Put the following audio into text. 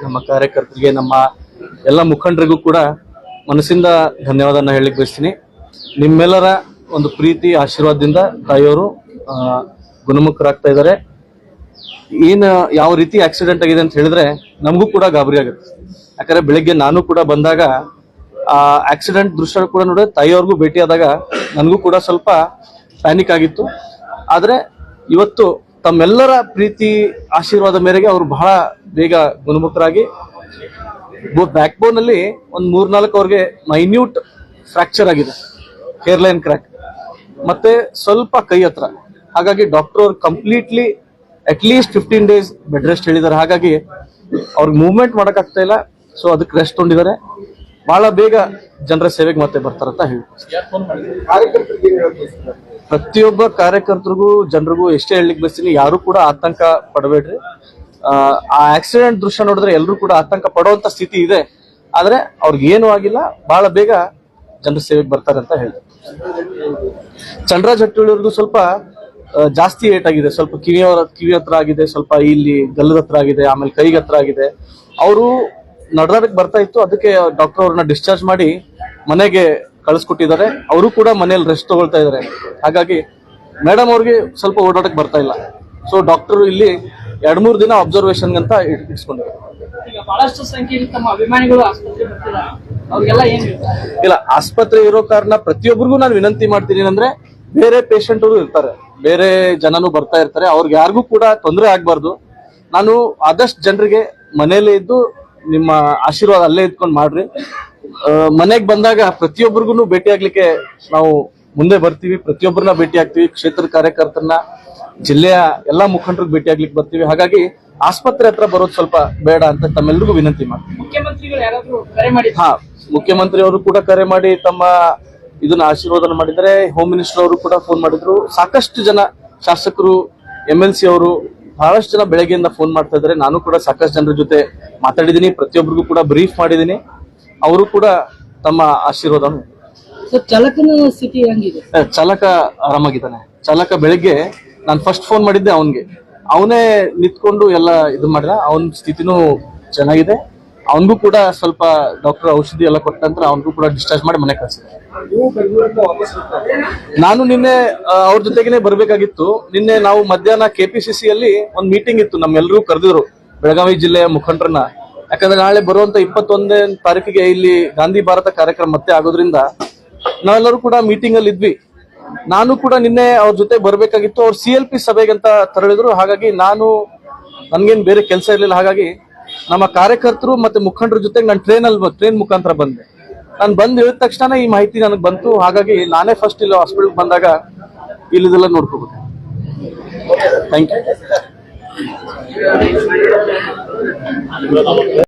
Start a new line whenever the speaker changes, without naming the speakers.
ನಮ್ಮ ಕಾರ್ಯಕರ್ತರಿಗೆ, ನಮ್ಮ ಎಲ್ಲ ಮುಖಂಡರಿಗೂ ಕೂಡ ಮನಸ್ಸಿಂದ ಧನ್ಯವಾದನ ಹೇಳಲಿಕ್ಕೆ ಬಯಸ್ತೀನಿ. ನಿಮ್ಮೆಲ್ಲರ ಒಂದು ಪ್ರೀತಿ ಆಶೀರ್ವಾದದಿಂದ ತಾಯಿಯವರು ಗುಣಮುಖರಾಗ್ತಾ ಇದ್ದಾರೆ. ಯಾವ ರೀತಿ ಆಕ್ಸಿಡೆಂಟ್ ಆಗಿದೆ ಅಂತ ಹೇಳಿದ್ರೆ ನಮಗೂ ಕೂಡ ಗಾಬರಿ ಆಗುತ್ತೆ. ಯಾಕಂದ್ರೆ ಬೆಳಿಗ್ಗೆ ನಾನು ಕೂಡ ಬಂದಾಗ ಆ ಆಕ್ಸಿಡೆಂಟ್ ದೃಶ್ಯ ಕೂಡ ನೋಡಿ ತಾಯಿಯವ್ರಿಗೂ ಭೇಟಿಯಾದಾಗ ನನಗೂ ಕೂಡ ಸ್ವಲ್ಪ ಪ್ಯಾನಿಕ್ ಆಗಿತ್ತು. ಆದ್ರೆ ಇವತ್ತು ತಮ್ಮೆಲ್ಲರ ಪ್ರೀತಿ ಆಶೀರ್ವಾದ ಮೇರೆಗೆ ಅವರು ಬಹಳ ಬೇಗ ಗುಣಮುಖರಾಗಿ ಬ್ಯಾಕ್ ಬೋನ್ ಅಲ್ಲಿ ಒಂದು 3-4 ಅವ್ರಿಗೆ ಮೈನ್ಯೂಟ್ ಫ್ರಾಕ್ಚರ್ ಆಗಿದೆ, ಹೇರ್ಲೈನ್ ಕ್ರ್ಯಾಕ್, ಮತ್ತೆ ಸ್ವಲ್ಪ ಕೈ ಹತ್ರ. ಹಾಗಾಗಿ ಡಾಕ್ಟರ್ ಅವ್ರು completely at least 15 days bed rest ಹೇಳಿದ್ದಾರೆ. ಹಾಗಾಗಿ ಅವ್ರಿಗೆ ಮೂವ್ಮೆಂಟ್ ಮಾಡಕ್ ಆಗ್ತಾ ಇಲ್ಲ. ಸೊ ಅದಕ್ಕೆ ರೆಸ್ಟ್ ತೊಗೊಂಡಿದ್ದಾರೆ. ಬಹಳ ಬೇಗ ಜನರ ಸೇವೆಗೆ ಮತ್ತೆ ಬರ್ತಾರಂತ ಹೇಳಿ ಪ್ರತಿಯೊಬ್ಬ ಕಾರ್ಯಕರ್ತರಿಗೂ ಜನರಿಗೂ ಎಷ್ಟೇ ಹೇಳಲಿಕ್ಕೆ ಬಯಸ್ತೀನಿ, ಯಾರು ಕೂಡ ಆತಂಕ ಪಡಬೇಡ್ರಿ. ಆ ಆಕ್ಸಿಡೆಂಟ್ ದೃಶ್ಯ ನೋಡಿದ್ರೆ ಎಲ್ಲರೂ ಕೂಡ ಆತಂಕ ಪಡುವಂತ ಸ್ಥಿತಿ ಇದೆ. ಆದ್ರೆ ಅವ್ರಿಗೆ ಏನು ಆಗಿಲ್ಲ, ಬಹಳ ಬೇಗ ಜನರ ಸೇವೆಗೆ ಬರ್ತಾರೆ ಅಂತ ಹೇಳಿ. ಚಂದ್ರರಾಜ್ ಹಟ್ಟಿಯವ್ರಿಗೂ ಸ್ವಲ್ಪ ಜಾಸ್ತಿ ಏಟ್ ಆಗಿದೆ. ಸ್ವಲ್ಪ ಕಿವಿ ಹತ್ರ ಆಗಿದೆ, ಸ್ವಲ್ಪ ಇಲ್ಲಿ ಗಲ್ಲದ ಹತ್ರ ಆಗಿದೆ, ಆಮೇಲೆ ಕೈಗೆ ಹತ್ರ ಆಗಿದೆ. ಅವರು ನಡ್ದಾಡಕ್ ಬರ್ತಾ ಇತ್ತು. ಅದಕ್ಕೆ ಡಾಕ್ಟರ್ ಅವ್ರನ್ನ ಡಿಸ್ಚಾರ್ಜ್ ಮಾಡಿ ಮನೆಗೆ ಕಳಿಸ್ಕೊಟ್ಟಿದ್ದಾರೆ. ಅವರು ಕೂಡ ಮನೇಲಿ ರೆಸ್ಟ್ ತಗೊಳ್ತಾ ಇದ್ದಾರೆ. ಹಾಗಾಗಿ ಮೇಡಮ್ ಅವ್ರಿಗೆ ಸ್ವಲ್ಪ ಓಡಾಡಕ್ ಬರ್ತಾ ಇಲ್ಲ. ಸೊ ಡಾಕ್ಟರ್ ಇಲ್ಲಿ 2-3 ದಿನ ಅಬ್ಸರ್ವೇಷನ್ ಅಂತ ಇಟ್ಸ್ಕೊಂಡಿದ್ದಾರೆ.
ಬಹಳಷ್ಟು ಸಂಖ್ಯೆಯಲ್ಲಿ ತಮ್ಮ ಅಭಿಮಾನಿಗಳು ಆಸ್ಪತ್ರೆ ಬರ್ತಿದ್ದಾರೆ, ಅವ್ರಿಗೆಲ್ಲ ಏನ್
ಇಲ್ಲ, ಆಸ್ಪತ್ರೆ ಇರೋ ಕಾರಣ ಪ್ರತಿಯೊಬ್ಬರಿಗೂ ನಾನು ವಿನಂತಿ ಮಾಡ್ತೀನಿ ಅಂದ್ರೆ, ಬೇರೆ ಪೇಷಂಟ್ ಅವರು ಇರ್ತಾರೆ, ಬೇರೆ ಜನನು ಬರ್ತಾ ಇರ್ತಾರೆ, ಅವ್ರಿಗೆ ಯಾರಿಗೂ ಕೂಡ ತೊಂದರೆ ಆಗ್ಬಾರ್ದು. ನಾನು ಆದಷ್ಟು ಜನರಿಗೆ ಮನೇಲೇ ಇದ್ದು ನಿಮ್ಮ ಆಶೀರ್ವಾದ ಅಲ್ಲೇ ಇದ್ಕೊಂಡು ಮಾಡ್ರಿ. ಮನೆಗೆ ಬಂದಾಗ ಪ್ರತಿಯೊಬ್ಬರಿಗೂ ಭೇಟಿ ಆಗ್ಲಿಕ್ಕೆ ನಾವು ಮುಂದೆ ಬರ್ತೀವಿ, ಪ್ರತಿಯೊಬ್ಬರನ್ನ ಭೇಟಿ ಆಗ್ತೀವಿ. ಕ್ಷೇತ್ರ ಕಾರ್ಯಕರ್ತರನ್ನ, ಜಿಲ್ಲೆಯ ಎಲ್ಲಾ ಮುಖಂಡರಿಗೆ ಭೇಟಿ ಆಗ್ಲಿಕ್ಕೆ ಬರ್ತೀವಿ. ಹಾಗಾಗಿ ಆಸ್ಪತ್ರೆ ಹತ್ರ ಬರೋದು ಸ್ವಲ್ಪ ಬೇಡ ಅಂತ ತಮ್ಮೆಲ್ಲರಿಗೂ ವಿನಂತಿ ಮಾಡ್ತೀವಿ. ಮುಖ್ಯಮಂತ್ರಿ ಅವರು ಕೂಡ ಕರೆ ಮಾಡಿ ತಮ್ಮ ಇದನ್ನ ಆಶೀರ್ವಾದನ ಮಾಡಿದ್ದಾರೆ. ಹೋಮ್ ಮಿನಿಸ್ಟರ್ ಅವರು ಕೂಡ ಫೋನ್ ಮಾಡಿದ್ರು. ಸಾಕಷ್ಟು ಜನ ಶಾಸಕರು, MLC ಅವರು ಬಹಳಷ್ಟು ಜನ ಬೆಳಗ್ಗೆಯಿಂದ ಫೋನ್ ಮಾಡ್ತಾ ಇದ್ದಾರೆ. ನಾನು ಕೂಡ ಸಾಕಷ್ಟು ಜನರ ಜೊತೆ ಮಾತಾಡಿದೀನಿ, ಪ್ರತಿಯೊಬ್ಬರಿಗೂ ಕೂಡ ಬ್ರೀಫ್ ಮಾಡಿದೀನಿ. ಅವರು ಕೂಡ ತಮ್ಮ ಆಶೀರ್ವಾದ.
ಚಾಲಕನ ಸ್ಥಿತಿ ಹೆಂಗಿದೆ?
ಚಾಲಕ ಆರಾಮಾಗಿದ್ದಾನೆ. ಚಾಲಕ ಬೆಳಗ್ಗೆ ನಾನು ಫಸ್ಟ್ ಫೋನ್ ಮಾಡಿದ್ದೆ ಅವನೇ ನಿಂತ್ಕೊಂಡು ಎಲ್ಲ ಇದು ಮಾಡಿದ. ಅವನ ಸ್ಥಿತಿನೂ ಚೆನ್ನಾಗಿದೆ. ಅವನಿಗೂ ಕೂಡ ಸ್ವಲ್ಪ ಡಾಕ್ಟರ್ ಔಷಧಿ ಎಲ್ಲ ಕೊಟ್ಟ ನಂತರ ಅವನಿಗೂ ಕೂಡ ಡಿಸ್ಚಾರ್ಜ್ ಮಾಡಿ ಮನೆ ಕಳಿಸಿದೆ. ನಾನು ನಿನ್ನೆ ಅವ್ರ ಜೊತೆಗೇನೆ ಬರ್ಬೇಕಾಗಿತ್ತು. ನಿನ್ನೆ ನಾವು ಮಧ್ಯಾಹ್ನ KPCC ಅಲ್ಲಿ ಒಂದು ಮೀಟಿಂಗ್ ಇತ್ತು, ನಮ್ಮೆಲ್ಲರೂ ಕರೆದಿದ್ರು ಬೆಳಗಾವಿ ಜಿಲ್ಲೆಯ ಮುಖಂಡರನ್ನ. ಯಾಕಂದ್ರೆ ನಾಳೆ ಬರುವಂತ 21ನೇ ತಾರೀಕಿಗೆ ಇಲ್ಲಿ ಗಾಂಧಿ ಭಾರತ ಕಾರ್ಯಕ್ರಮ ಮತ್ತೆ ಆಗೋದ್ರಿಂದ ನಾವೆಲ್ಲರೂ ಕೂಡ ಮೀಟಿಂಗ್ ಅಲ್ಲಿ ಇದ್ವಿ. ನಾನು ಕೂಡ ನಿನ್ನೆ ಅವ್ರ ಜೊತೆ ಬರ್ಬೇಕಾಗಿತ್ತು. ಅವ್ರು CLP ಸಭೆಗಂತ ತೆರಳಿದ್ರು. ಹಾಗಾಗಿ ನನ್ಗೇನ್ ಬೇರೆ ಕೆಲಸ ಇರ್ಲಿಲ್ಲ. ಹಾಗಾಗಿ ನಮ್ಮ ಕಾರ್ಯಕರ್ತರು ಮತ್ತೆ ಮುಖಂಡರ ಜೊತೆಗೆ ನಾನು ಟ್ರೈನ್ ಮುಖಾಂತರ ಬಂದೆ. ನಾನು ಬಂದು ಹೇಳಿದ ತಕ್ಷಣ ಈ ಮಾಹಿತಿ ನನಗೆ ಬಂತು. ಹಾಗಾಗಿ ನಾನೇ ಫಸ್ಟ್ ಇಲ್ಲಿ ಹಾಸ್ಪಿಟಲ್ ಬಂದಾಗ ಇಲ್ಲಿದೆಲ್ಲ ನೋಡ್ಕೋಬೇಕು. Thank you.